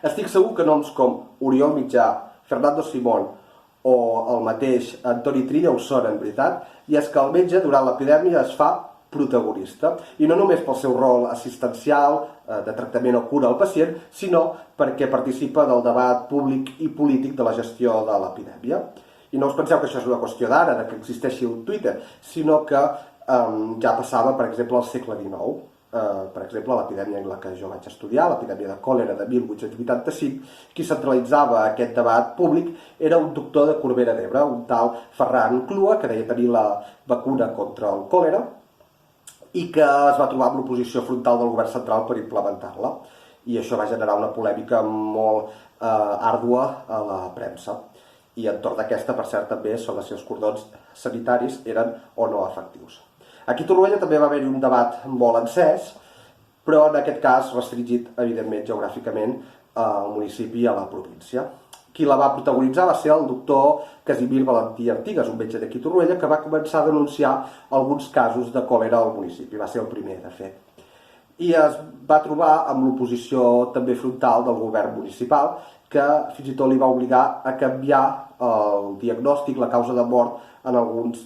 Estic segur que noms com Oriol Mitjà, Fernando Simón o el mateix Antoni Trilla ho són, en veritat, i és que el metge durant l'epidèmia es fa protagonista, i no només pel seu rol assistencial, de tractament o cura al pacient, sinó perquè participa del debat públic i polític de la gestió de l'epidèmia. I no us penseu que això és una qüestió d'ara, que existeixi un Twitter, sinó que ja passava, per exemple, al segle XIX. Per exemple, l'epidèmia en la que jo vaig estudiar, l'epidèmia de còlera de 1885, qui centralitzava aquest debat públic era un doctor de Corbera d'Ebre, un tal Ferran Clua, que deia tenir la vacuna contra el còlera, i que es va trobar amb l'oposició frontal del govern central per implementar-la. I això va generar una polèmica molt àrdua a la premsa. I entorn d'aquesta, per cert, també sobre si els cordons sanitaris eren o no efectius. Aquí a Torroella també va haver-hi un debat molt encès, però en aquest cas restringit, evidentment, geogràficament al municipi i a la província. Qui la va protagonitzar va ser el doctor Casimir Valentí Artigas, un metge d'aquí a Torroella, que va començar a denunciar alguns casos de còlera al municipi. Va ser el primer, de fet. I es va trobar amb l'oposició també frontal del govern municipal, que fins i tot li va obligar a canviar el diagnòstic, la causa de mort, en algunes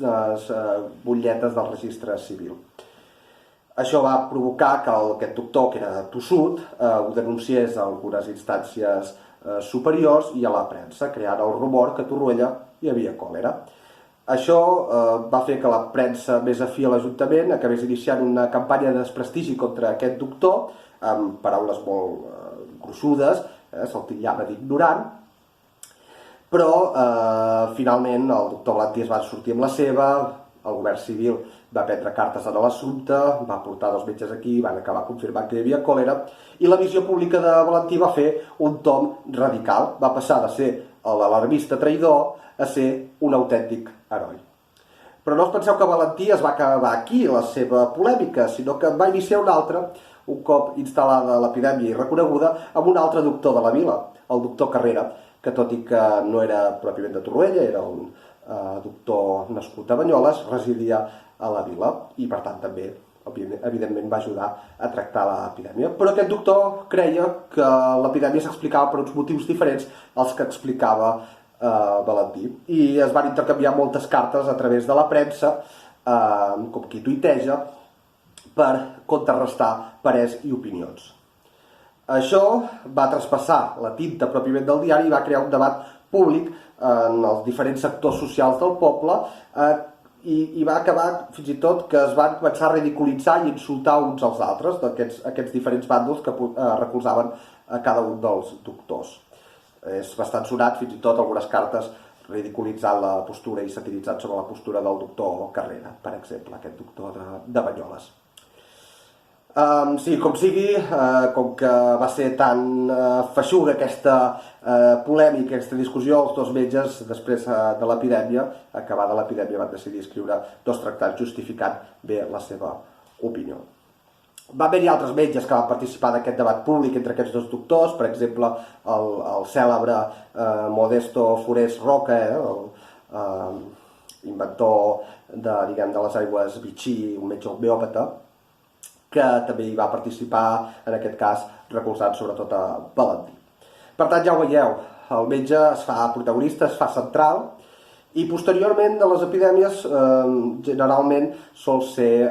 butlletes del registre civil. Això va provocar que aquest doctor, que era tossut, ho denunciés a algunes instàncies superiors i a la premsa, creant el rumor que a Torroella hi havia còlera. Això va fer que la premsa més afí a l'Ajuntament acabés iniciant una campanya de desprestigi contra aquest doctor, amb paraules molt gruixudes, se'l titllava d'ignorant, però finalment el doctor Valentí es va sortir amb la seva, el govern civil va prendre cartes en l'assumpte, va portar dos metges aquí, van acabar confirmant que hi havia còlera, i la visió pública de Valentí va fer un tom radical, va passar de ser l'alarmista traïdor a ser un autèntic heroi. Però no us penseu que Valentí es va acabar aquí la seva polèmica, sinó que en va iniciar una altra, un cop instal·lada l'epidèmia i reconeguda, amb un altre doctor de la vila, el doctor Carrera, que tot i que no era pròpiament de Torroella, era un doctor nascut a Banyoles, residia a la vila i per tant també evidentment va ajudar a tractar l'epidèmia. Però aquest doctor creia que l'epidèmia s'explicava per uns motius diferents als que explicava Valentí, i es van intercanviar moltes cartes a través de la premsa, com qui tuiteja, per contrarrestar parers i opinions. Això va traspassar la tinta pròpiament del diari i va crear un debat públic en els diferents sectors socials del poble, i va acabar fins i tot que es van començar a ridiculitzar i insultar uns als altres, aquests diferents bàndols que recolzaven a cada un dels doctors. És bastant sonat, fins i tot algunes cartes ridiculitzant la postura i satiritzant sobre la postura del doctor Carrera, per exemple, aquest doctor de Banyoles. Sí, com sigui, com que va ser tan feixuga aquesta polèmica, aquesta discussió, els dos metges, després de l'epidèmia, acabada l'epidèmia, van decidir escriure dos tractats justificant bé la seva opinió. Va haver-hi altres metges que van participar d'aquest debat públic entre aquests dos doctors, per exemple, el cèlebre Modesto Forés Roca, inventor de les aigües Vichy, un metge homeòpata, que també hi va participar, en aquest cas, recolzant sobretot a Valentí. Per tant, ja ho veieu, el metge es fa protagonista, es fa central, i posteriorment de les epidèmies generalment sol ser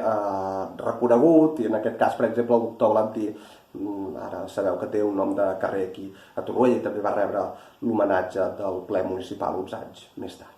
reconegut, i en aquest cas, per exemple, el doctor Valentí, ara sabeu que té un nom de carrer aquí a Torroella i també va rebre l'homenatge del ple municipal uns anys més tard.